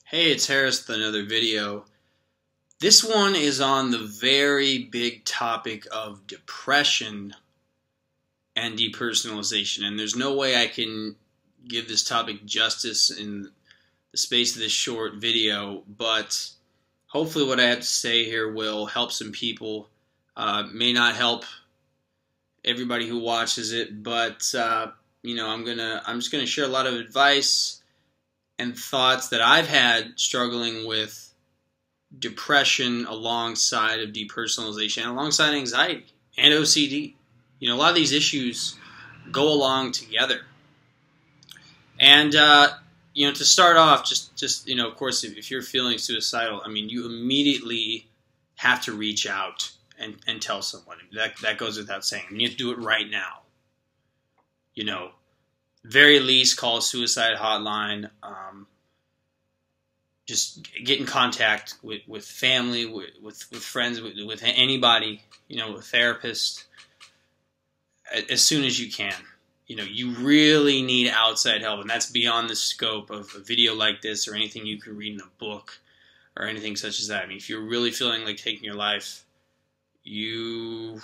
Hey, it's Harris with another video. This one is on the very big topic of depression and depersonalization. And there's no way I can give this topic justice in the space of this short video, but hopefully what I have to say here will help some people. May not help everybody who watches it, but I'm just gonna share a lot of advice and thoughts that I've had struggling with depression alongside of depersonalization, alongside anxiety and OCD. A lot of these issues go along together. And to start off, of course, if you're feeling suicidal, you immediately have to reach out and tell someone. That goes without saying. You have to do it right now. Very least, call a suicide hotline. Just get in contact with family, with friends, with anybody, a therapist, as soon as you can. You really need outside help, and that's beyond the scope of a video like this or anything you can read in a book or anything such as that. If you're really feeling like taking your life, you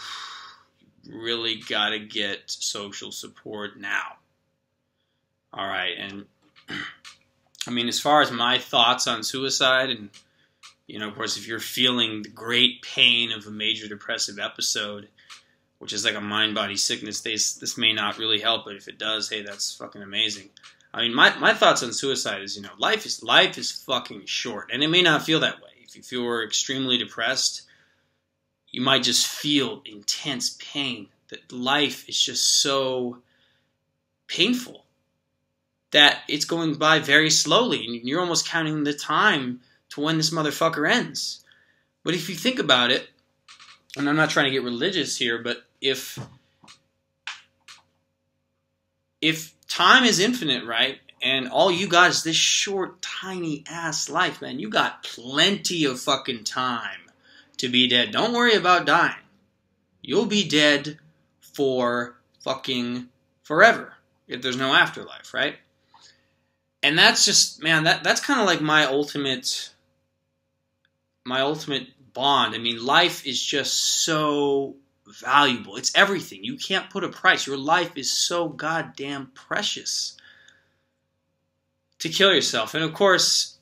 really got to get social support now. All right, and as far as my thoughts on suicide, and of course, if you're feeling the great pain of a major depressive episode, which is like a mind-body sickness, this may not really help, but if it does, hey, that's fucking amazing. My thoughts on suicide is, life is fucking short, and it may not feel that way. If you're extremely depressed, you might just feel intense pain. That life is just so painful that it's going by very slowly, and you're almost counting the time to when this motherfucker ends. But if you think about it, and I'm not trying to get religious here, but if time is infinite, right, and all you got is this short, tiny ass life, man, you got plenty of fucking time to be dead. Don't worry about dying. You'll be dead for fucking forever if there's no afterlife, right? And that's just, man, that's kind of like my ultimate bond. Life is just so valuable. It's everything. You can't put a price. Your life is so goddamn precious. To kill yourself. And of course,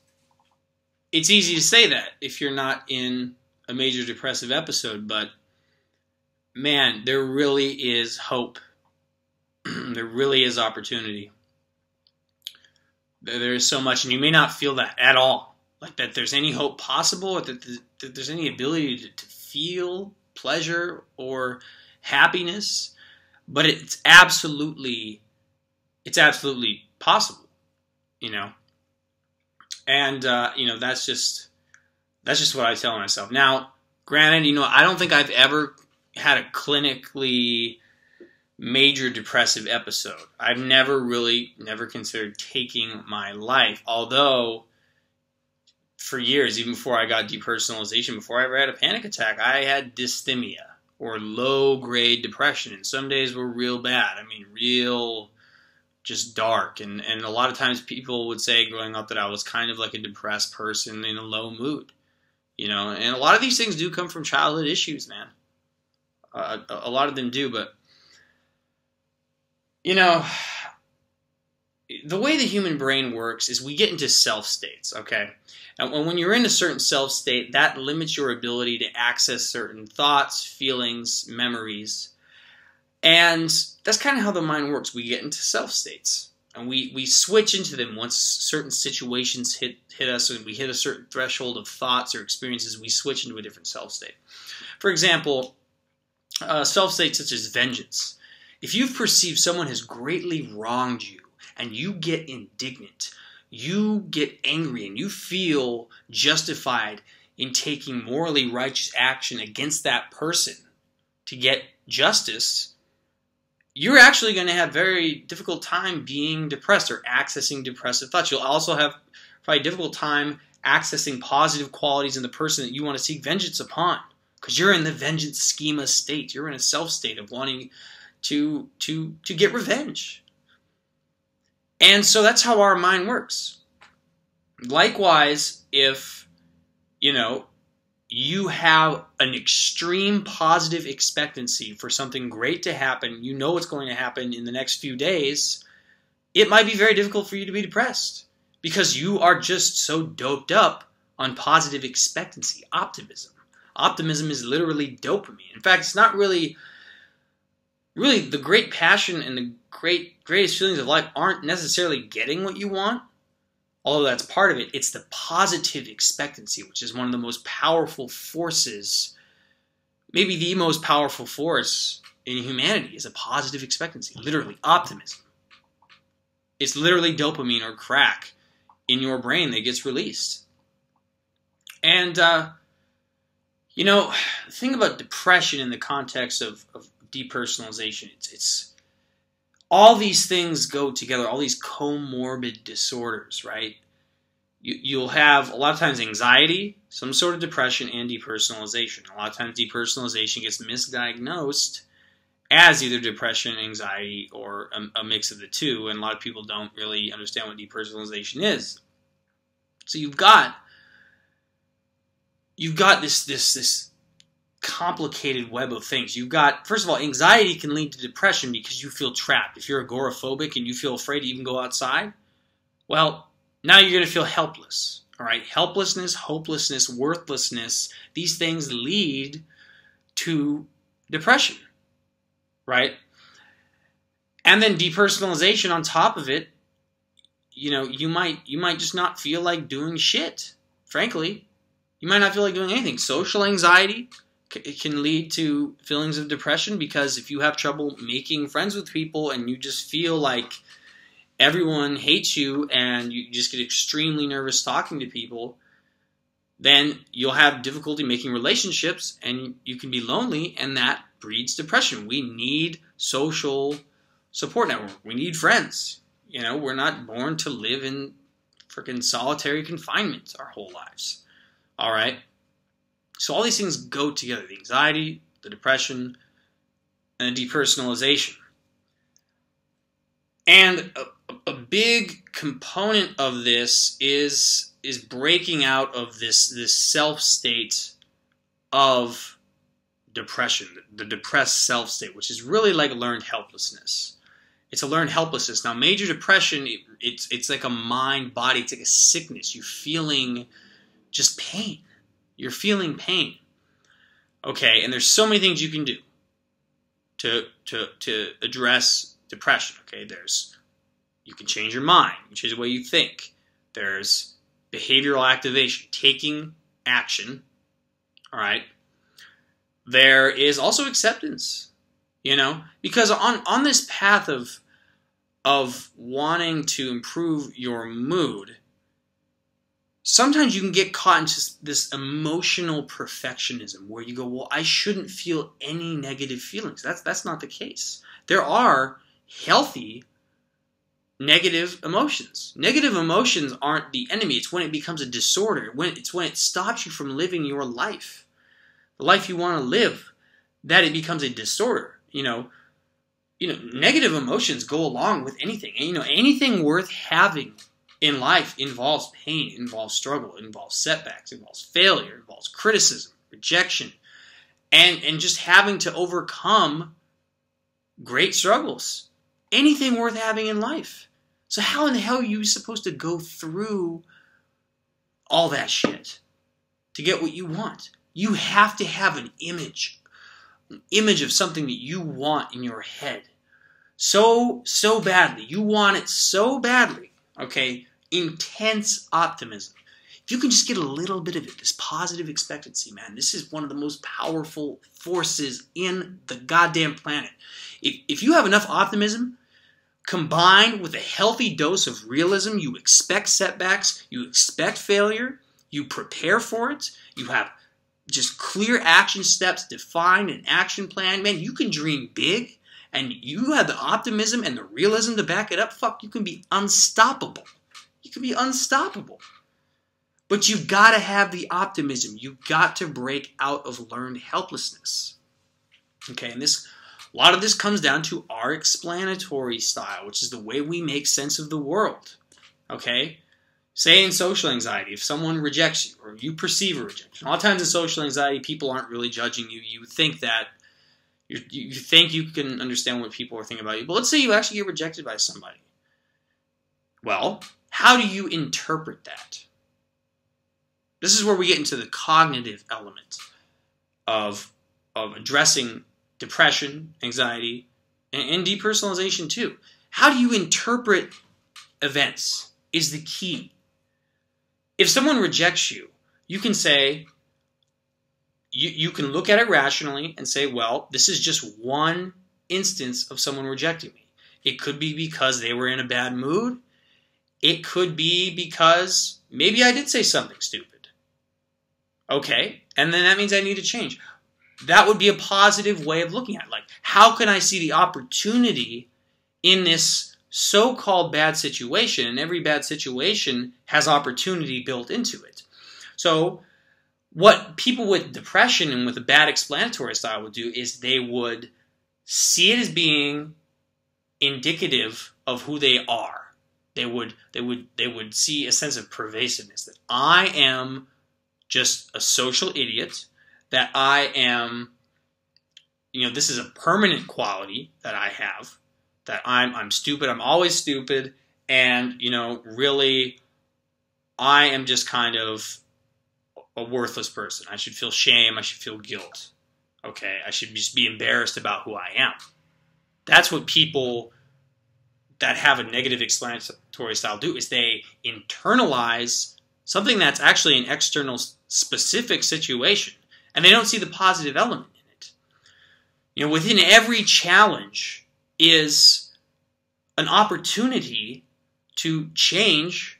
it's easy to say that if you're not in a major depressive episode, but man, there really is hope. There really is opportunity. There is so much, and you may not feel that at all. Like that there's any hope possible, or that there's any ability to feel pleasure or happiness. But it's absolutely possible, And that's just what I tell myself. Now, granted, I don't think I've ever had a clinically major depressive episode. I've never considered taking my life, although for years, even before I got depersonalization, before I ever had a panic attack, I had dysthymia, or low-grade depression, and some days were real bad. Real just dark, and a lot of times people would say growing up that I was kind of like a depressed person in a low mood, and a lot of these things do come from childhood issues, man. A lot of them do, but the way the human brain works is we get into self states, okay? And when you're in a certain self state, that limits your ability to access certain thoughts, feelings, memories. And that's kind of how the mind works. We get into self states, and we switch into them once certain situations hit us, and we hit a certain threshold of thoughts or experiences, we switch into a different self state. For example, self states such as vengeance. If you've perceived someone has greatly wronged you and you get indignant, you get angry, and you feel justified in taking morally righteous action against that person to get justice, you're actually going to have very difficult time being depressed or accessing depressive thoughts. You'll also have probably a difficult time accessing positive qualities in the person that you want to seek vengeance upon, because you're in the vengeance schema state. You're in a self state of wanting to get revenge. And so that's how our mind works. Likewise, if, you have an extreme positive expectancy for something great to happen, you know it's going to happen in the next few days, it might be very difficult for you to be depressed because you are just so doped up on positive expectancy, optimism. Optimism is literally dopamine. In fact, it's not really the great passion and the greatest feelings of life aren't necessarily getting what you want, although that's part of it. It's the positive expectancy, which is one of the most powerful forces, maybe the most powerful force in humanity, is a positive expectancy, literally optimism. It's literally dopamine or crack in your brain that gets released. And, the thing about depression in the context of depersonalization, it's all these things go together, all these comorbid disorders, right? You'll have, a lot of times, anxiety, some sort of depression, and depersonalization. A lot of times depersonalization gets misdiagnosed as either depression, anxiety, or a mix of the two, and a lot of people don't really understand what depersonalization is. So you've got this complicated web of things. You've got, first of all, anxiety can lead to depression because you feel trapped. If you're agoraphobic and you feel afraid to even go outside, well, now you're going to feel helpless. All right, helplessness, hopelessness, worthlessness, these things lead to depression, right? And then depersonalization on top of it, you might just not feel like doing shit, frankly. You might not feel like doing anything. Social anxiety can lead to feelings of depression because if you have trouble making friends with people and you just feel like everyone hates you and you just get extremely nervous talking to people, then you'll have difficulty making relationships and you can be lonely, and that breeds depression. We need social support network. We need friends. We're not born to live in freaking solitary confinement our whole lives. All right? So all these things go together, the anxiety, the depression, and the depersonalization. And a big component of this is breaking out of this self-state of depression, the depressed self-state, which is really like learned helplessness. It's a learned helplessness. Now, major depression, it's like a mind, body, it's like a sickness. You're feeling just pain. You're feeling pain. Okay, and there's so many things you can do to address depression. Okay, you can change your mind, you can change the way you think. There's behavioral activation, taking action. All right. There is also acceptance. Because on this path of wanting to improve your mood, sometimes you can get caught in just this emotional perfectionism where you go, well, I shouldn't feel any negative feelings. That's not the case. There are healthy negative emotions. Negative emotions aren't the enemy. It's when it becomes a disorder. It's when it stops you from living your life, the life you want to live, that it becomes a disorder. Negative emotions go along with anything. And, anything worth having in life involves pain, involves struggle, involves setbacks, involves failure, involves criticism, rejection, and just having to overcome great struggles. Anything worth having in life. So how in the hell are you supposed to go through all that shit to get what you want? You have to have an image of something that you want in your head. So badly. You want it so badly. Okay? Intense optimism. If you can just get a little bit of it, this positive expectancy, man, this is one of the most powerful forces in the goddamn planet. If you have enough optimism, combined with a healthy dose of realism, you expect setbacks, you expect failure, you prepare for it, you have just clear action steps, define an action plan, man, you can dream big, and you have the optimism and the realism to back it up, fuck, you can be unstoppable. You can be unstoppable. But you've got to have the optimism. You've got to break out of learned helplessness. Okay, and a lot of this comes down to our explanatory style, which is the way we make sense of the world. Okay? Say in social anxiety, if someone rejects you or you perceive a rejection. A lot of times in social anxiety, people aren't really judging you. You think that you think you can understand what people are thinking about you. But let's say you actually get rejected by somebody. Well, how do you interpret that? This is where we get into the cognitive element of addressing depression, anxiety, and depersonalization too. How do you interpret events is the key. If someone rejects you, you can say, you can look at it rationally and say, well, this is just one instance of someone rejecting me. It could be because they were in a bad mood. It could be because maybe I did say something stupid. Okay, and then that means I need to change. That would be a positive way of looking at it. Like, how can I see the opportunity in this so-called bad situation? And every bad situation has opportunity built into it. So what people with depression and with a bad explanatory style would do is they would see it as being indicative of who they are. They would see a sense of pervasiveness, that I am just a social idiot, that I am, this is a permanent quality that I have, that I'm stupid, I'm always stupid, and, really, I am just kind of a worthless person. I should feel shame, I should feel guilt, okay? I should just be embarrassed about who I am. That's what people that have a negative explanatory style do, is they internalize something that's actually an external specific situation, and they don't see the positive element in it. Within every challenge is an opportunity to change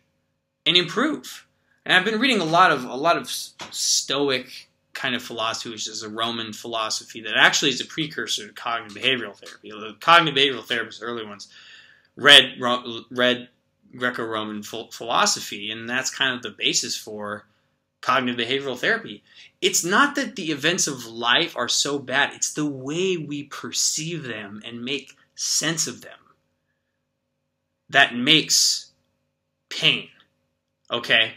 and improve. And I've been reading a lot of Stoic kind of philosophy, which is a Roman philosophy that actually is a precursor to cognitive behavioral therapy. The cognitive behavioral therapists, the early ones, read Greco-Roman philosophy, and that's kind of the basis for cognitive behavioral therapy. It's not that the events of life are so bad, it's the way we perceive them and make sense of them that makes pain, okay?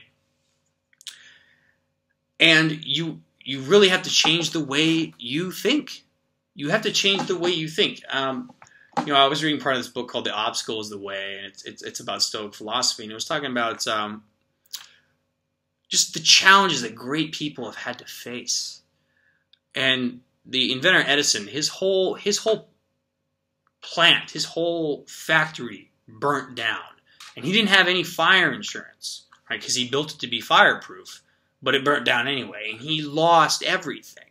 And you really have to change the way you think. You have to change the way you think. I was reading part of this book called The Obstacle is the Way, and it's about Stoic philosophy, and it was talking about just the challenges that great people have had to face. And the inventor Edison, his whole plant, his whole factory burnt down, and he didn't have any fire insurance, right? Because he built it to be fireproof, but it burnt down anyway, and he lost everything.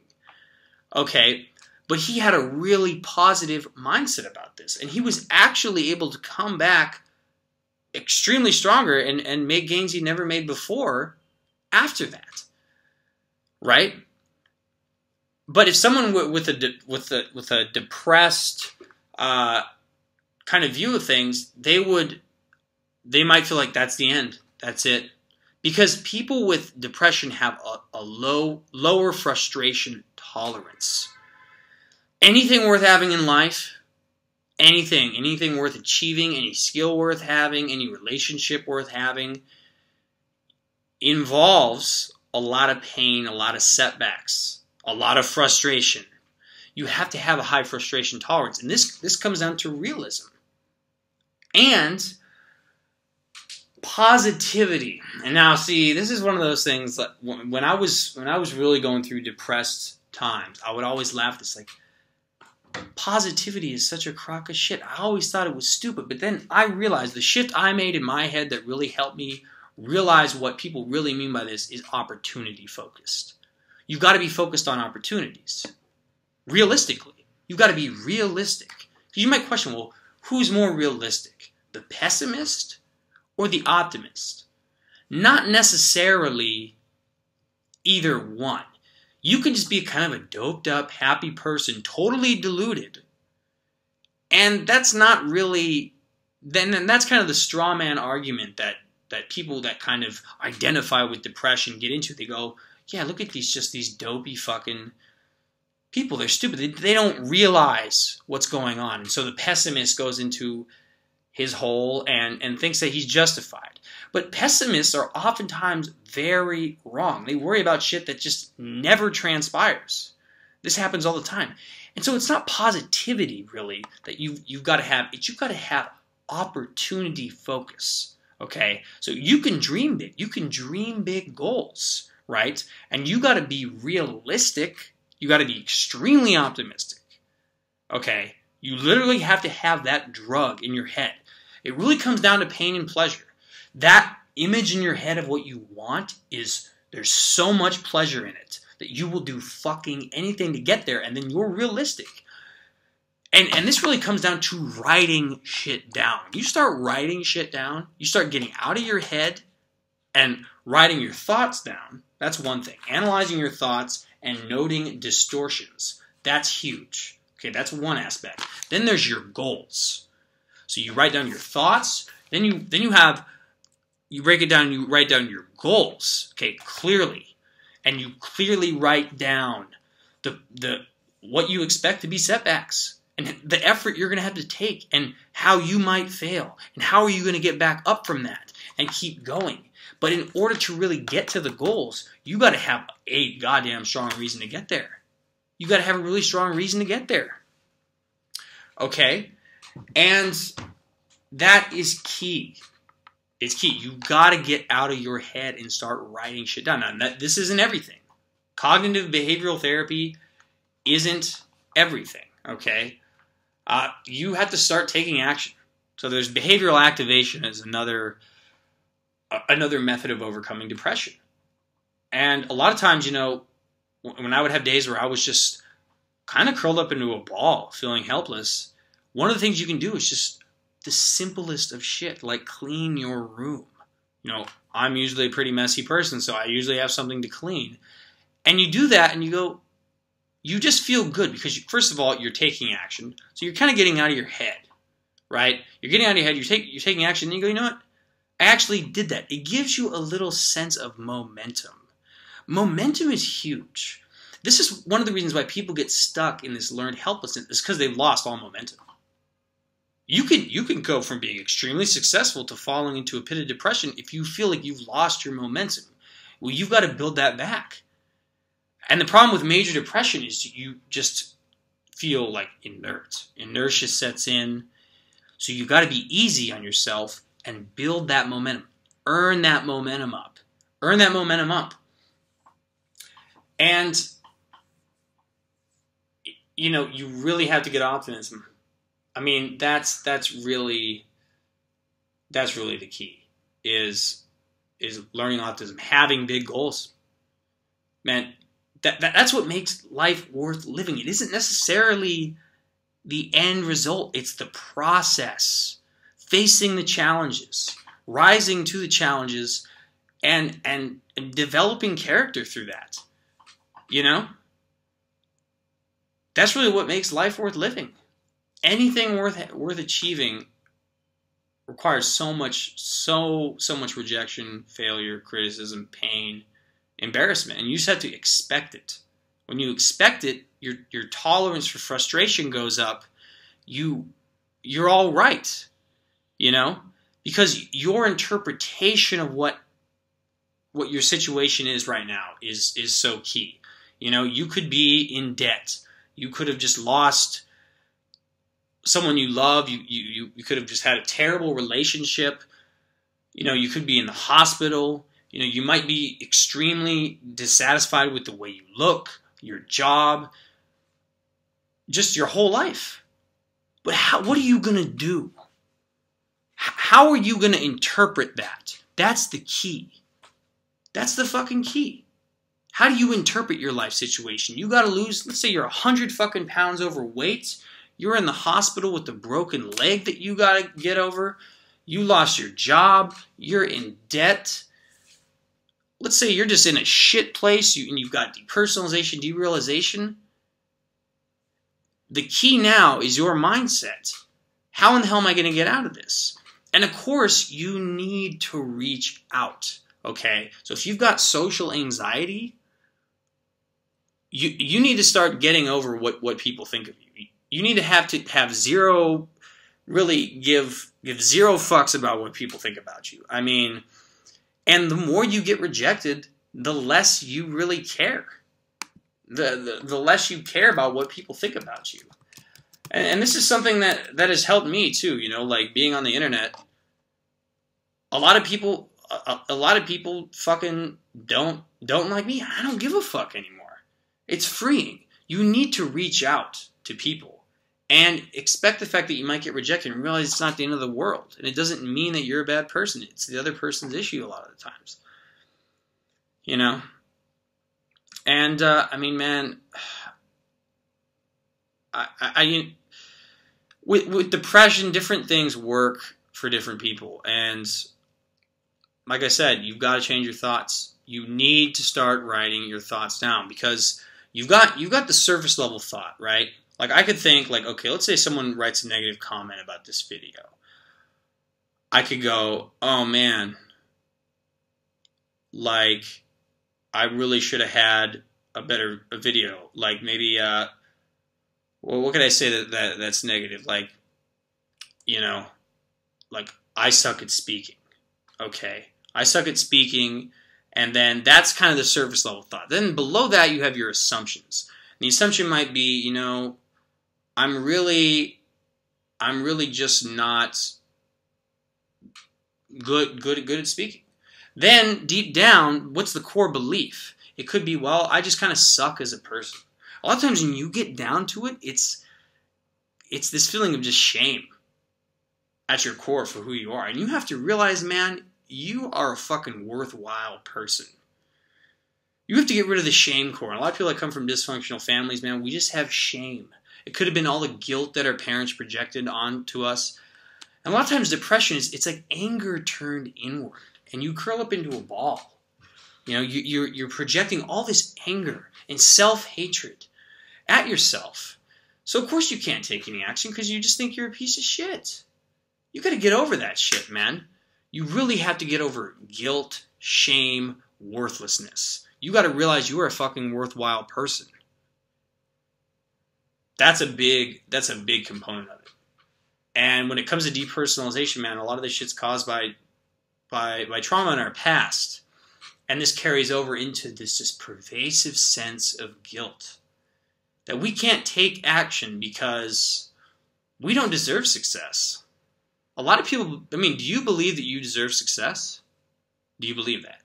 Okay. But he had a really positive mindset about this. And he was actually able to come back extremely stronger and make gains he never made before after that. Right? But if someone with a depressed kind of view of things, they might feel like that's the end. That's it. Because people with depression have a lower frustration tolerance. Anything worth having in life, anything worth achieving, any skill worth having, any relationship worth having, involves a lot of pain, a lot of setbacks, a lot of frustration. You have to have a high frustration tolerance. And this comes down to realism. And positivity. And now, see, this is one of those things that when I was really going through depressed times, I would always laugh. It's like, positivity is such a crock of shit. I always thought it was stupid, but then I realized the shift I made in my head that really helped me realize what people really mean by this is opportunity focused. You've got to be focused on opportunities. Realistically. You've got to be realistic. You might question, well, who's more realistic? The pessimist or the optimist? Not necessarily either one. You can just be kind of a doped up, happy person, totally deluded. And that's not really, then that's kind of the straw man argument that people that kind of identify with depression get into. They go, yeah, look at these dopey fucking people. They're stupid. They don't realize what's going on. And so the pessimist goes into his hole and thinks that he's justified. But pessimists are oftentimes very wrong. They worry about shit that just never transpires. This happens all the time. And so it's not positivity, really, that you've got to have. You've got to have opportunity focus, okay? So you can dream big. You can dream big goals, right? And you got to be realistic. You got to be extremely optimistic, okay? You literally have to have that drug in your head. It really comes down to pain and pleasure. That image in your head of what you want there's so much pleasure in it that you will do fucking anything to get there, and then you're realistic. And this really comes down to writing shit down. You start writing shit down, you start getting out of your head and writing your thoughts down. That's one thing. Analyzing your thoughts and noting distortions. That's huge. Okay, that's one aspect. Then there's your goals. So you write down your thoughts, then you break it down and you write down your goals, okay, clearly. And you clearly write down what you expect to be setbacks and the effort you're going to have to take and how you might fail and how are you going to get back up from that and keep going. But in order to really get to the goals, you got to have a goddamn strong reason to get there. You got to have a really strong reason to get there. Okay? And that is key. It's key. You got to get out of your head and start writing shit down. Now, this isn't everything. Cognitive behavioral therapy isn't everything, okay? You have to start taking action. So there's behavioral activation as another method of overcoming depression. And a lot of times, when I would have days where I was just kind of curled up into a ball, feeling helpless, one of the things you can do is just the simplest of shit, like clean your room. I'm usually a pretty messy person, so I usually have something to clean. And you do that and you just feel good because, first of all, you're taking action. So you're kind of getting out of your head, right? You're getting out of your head, you're taking action, and you go, you know what? I actually did that. It gives you a little sense of momentum. Momentum is huge. This is one of the reasons why people get stuck in this learned helplessness, is because they've lost all momentum. You can go from being extremely successful to falling into a pit of depression if you feel like you've lost your momentum. Well, you've got to build that back. And the problem with major depression is you just feel like inert. Inertia sets in. So you've got to be easy on yourself and build that momentum. Earn that momentum up. Earn that momentum up. And, you really have to get optimism. I mean, that's really the key, is learning optimism, having big goals. Man, that's what makes life worth living. It isn't necessarily the end result. It's the process, facing the challenges, rising to the challenges, and developing character through that. That's really what makes life worth living. Anything worth achieving requires so much rejection, failure, criticism, pain, embarrassment, and you just have to expect it. When you expect it, your tolerance for frustration goes up. You're all right, because your interpretation of what your situation is right now is so key. You could be in debt. You could have just lost someone you love. You could have just had a terrible relationship. You could be in the hospital. You might be extremely dissatisfied with the way you look, your job, just your whole life. But what are you going to do? How are you going to interpret that? That's the key. That's the fucking key. How do you interpret your life situation? You got to lose, let's say you're 100 fucking pounds overweight. You're in the hospital with a broken leg that you got to get over. You lost your job. You're in debt. Let's say you're just in a shit place and you've got depersonalization, derealization. The key now is your mindset. How in the hell am I going to get out of this? And of course, you need to reach out. Okay? So if you've got social anxiety, you need to start getting over what people think of you. You need to have zero really give Give zero fucks about what people think about you. I mean, and the more you get rejected, the less you really care. The less you care about what people think about you. And this is something that has helped me too, you know, like being on the internet. A lot of people fucking don't like me. I don't give a fuck anymore. It's freeing. You need to reach out to people and expect the fact that you might get rejected and realize it's not the end of the world. And it doesn't mean that you're a bad person. It's the other person's issue a lot of the times. You know? And, I mean, man, with depression, different things work for different people. And like I said, you've got to change your thoughts. You need to start writing your thoughts down, because you've got the surface level thought, right? Like I could think like, okay, let's say someone writes a negative comment about this video. I could go, oh man, like I really should have had a video. Like maybe, well, what could I say that's negative? Like, you know, like I suck at speaking. Okay, I suck at speaking, and then that's kind of the surface level thought. Then below that you have your assumptions. And the assumption might be, you know, I'm really just not good at speaking. Then deep down, what's the core belief? It could be, well, I just kind of suck as a person. A lot of times when you get down to it, it's this feeling of just shame at your core for who you are. And you have to realize, man, you are a fucking worthwhile person. You have to get rid of the shame core. And a lot of people that come from dysfunctional families, man, we just have shame. It could have been all the guilt that our parents projected onto us. And a lot of times depression it's like anger turned inward. And you curl up into a ball. You know, you're projecting all this anger and self-hatred at yourself. So of course you can't take any action because you just think you're a piece of shit. You got to get over that shit, man. You really have to get over guilt, shame, worthlessness. You got to realize you are a fucking worthwhile person. That's a big component of it. And when it comes to depersonalization, man, a lot of this shit's caused by trauma in our past. And this carries over into this just pervasive sense of guilt. That we can't take action because we don't deserve success. A lot of people, I mean, do you believe that you deserve success? Do you believe that?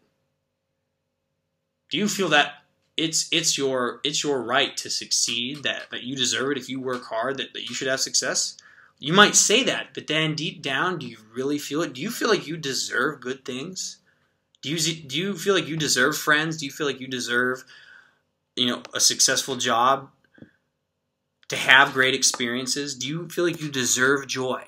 Do you feel that it's your right to succeed, that you deserve it if you work hard, that you should have success? You might say that, but then deep down, do you really feel it? Do you feel like you deserve good things? Do you feel like you deserve friends? Do you feel like you deserve, you know, a successful job? To have great experiences? Do you feel like you deserve joy?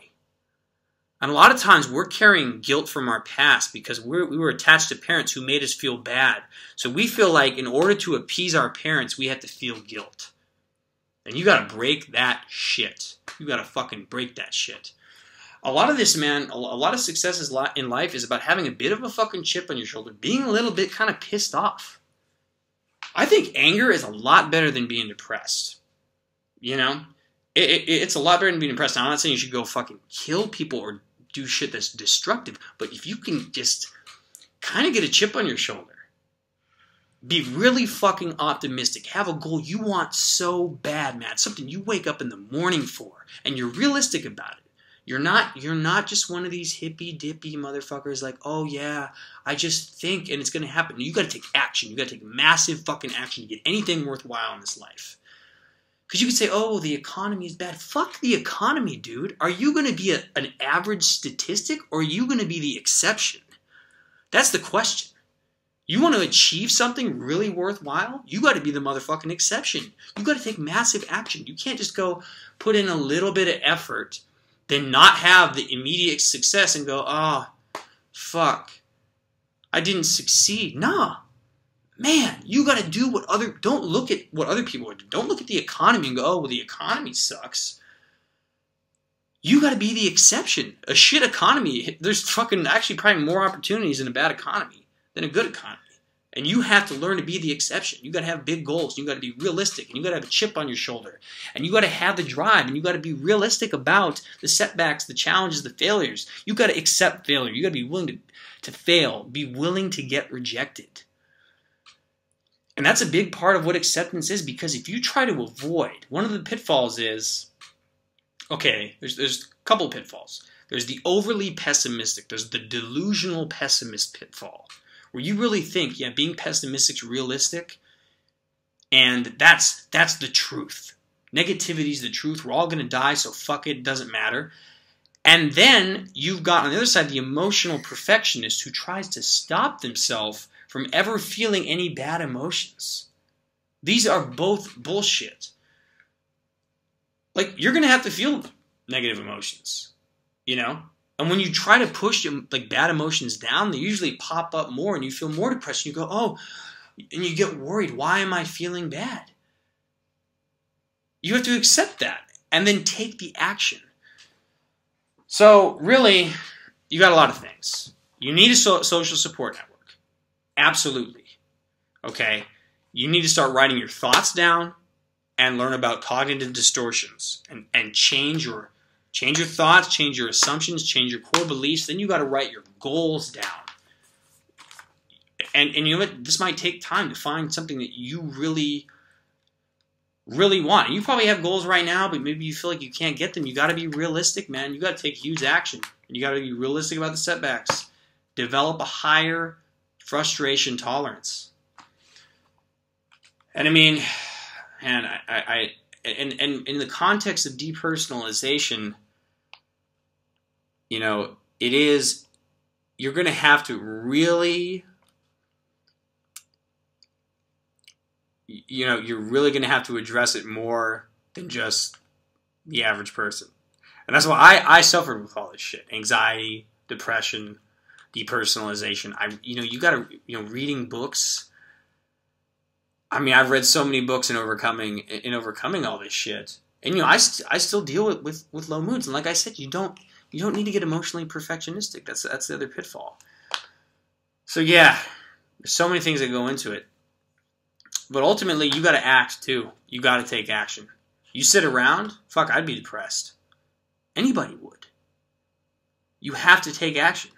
And a lot of times we're carrying guilt from our past because we were attached to parents who made us feel bad. So we feel like in order to appease our parents, we have to feel guilt. And you got to break that shit. You got to fucking break that shit. A lot of this, man, a lot of success in life is about having a bit of a fucking chip on your shoulder, being a little bit kind of pissed off. I think anger is a lot better than being depressed. You know? It's a lot better than being depressed. Now, I'm not saying you should go fucking kill people or do shit that's destructive, but if you can just kind of get a chip on your shoulder, be really fucking optimistic, have a goal you want so bad, man, something you wake up in the morning for, and you're realistic about it. You're not just one of these hippy-dippy motherfuckers like, oh yeah, I just think and it's going to happen. You got to take action. You got to take massive fucking action to get anything worthwhile in this life. Because you could say, oh, the economy is bad. Fuck the economy, dude. Are you going to be an average statistic or are you going to be the exception? That's the question. You want to achieve something really worthwhile? You got to be the motherfucking exception. You got to take massive action. You can't just go put in a little bit of effort, then not have the immediate success and go, oh, fuck, I didn't succeed. Nah. Man, you got to do don't look at what other people are doing. Don't look at the economy and go, oh, well, the economy sucks. You got to be the exception. A shit economy, there's fucking actually probably more opportunities in a bad economy than a good economy. And you have to learn to be the exception. You got to have big goals. You got to be realistic. And you got to have a chip on your shoulder. And you got to have the drive. And you got to be realistic about the setbacks, the challenges, the failures. You got to accept failure. You got to be willing to fail. Be willing to get rejected. And that's a big part of what acceptance is, because if you try to avoid, one of the pitfalls is, okay, there's a couple of pitfalls. There's the overly pessimistic. There's the delusional pessimist pitfall, where you really think, yeah, being pessimistic is realistic, and that's the truth. Negativity is the truth. We're all going to die, so fuck it, doesn't matter. And then you've got, on the other side, the emotional perfectionist who tries to stop themselves from ever feeling any bad emotions. These are both bullshit. Like, you're going to have to feel negative emotions, you know? And when you try to push like bad emotions down, they usually pop up more and you feel more depressed. You go, oh, and you get worried. Why am I feeling bad? You have to accept that and then take the action. So really, you got a lot of things. You need a social support network. Absolutely. Okay? You need to start writing your thoughts down and learn about cognitive distortions and change your thoughts, change your assumptions, change your core beliefs. Then you got to write your goals down. And you know what? This might take time to find something that you really, really want. You probably have goals right now, but maybe you feel like you can't get them. You got to be realistic, man. You got to take huge action. And you got to be realistic about the setbacks. Develop a higher frustration tolerance. And I mean, and and in the context of depersonalization, you know, you're going to have to really, you know, you're really going to have to address it more than just the average person. And that's why I suffered with all this shit. Anxiety, depression, depersonalization. You got to, reading books. I mean, I've read so many books in overcoming all this shit. And I still deal with low moods. And like I said, you don't need to get emotionally perfectionistic. That's the other pitfall. So yeah, there's so many things that go into it. But ultimately, you got to act too. You got to take action. You sit around, fuck, I'd be depressed. Anybody would. You have to take action.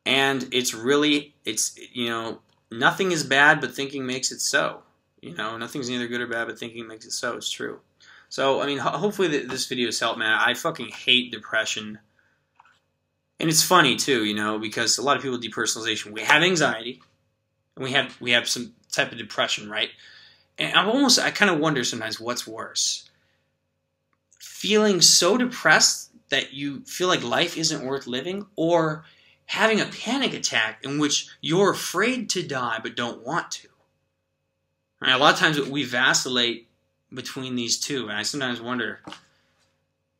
And nothing is bad, but thinking makes it so. Nothing's neither good or bad, but thinking makes it so. It's true. So, I mean, hopefully this video has helped, man. I fucking hate depression. And it's funny, too, because a lot of people with depersonalization, we have anxiety, and we have some type of depression, right? And I kind of wonder sometimes what's worse. Feeling so depressed that you feel like life isn't worth living, or having a panic attack in which you're afraid to die but don't want to. Right? A lot of times we vacillate between these two, and I sometimes wonder,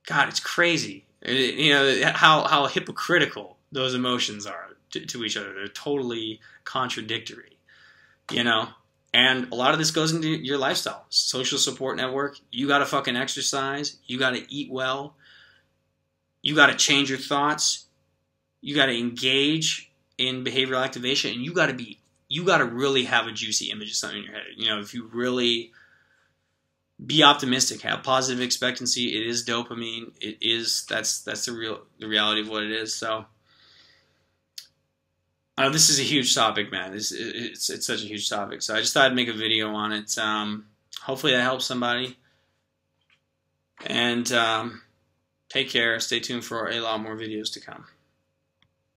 God, it's crazy. How hypocritical those emotions are to each other. They're totally contradictory, And a lot of this goes into your lifestyle. Social support network. You got to fucking exercise. You got to eat well. You got to change your thoughts. You got to engage in behavioral activation, and you got to really have a juicy image of something in your head. If you really be optimistic, have positive expectancy, it is dopamine. That's the reality of what it is. So, this is a huge topic, man. It's such a huge topic. So I just thought I'd make a video on it. Hopefully that helps somebody. And take care. Stay tuned for a lot more videos to come.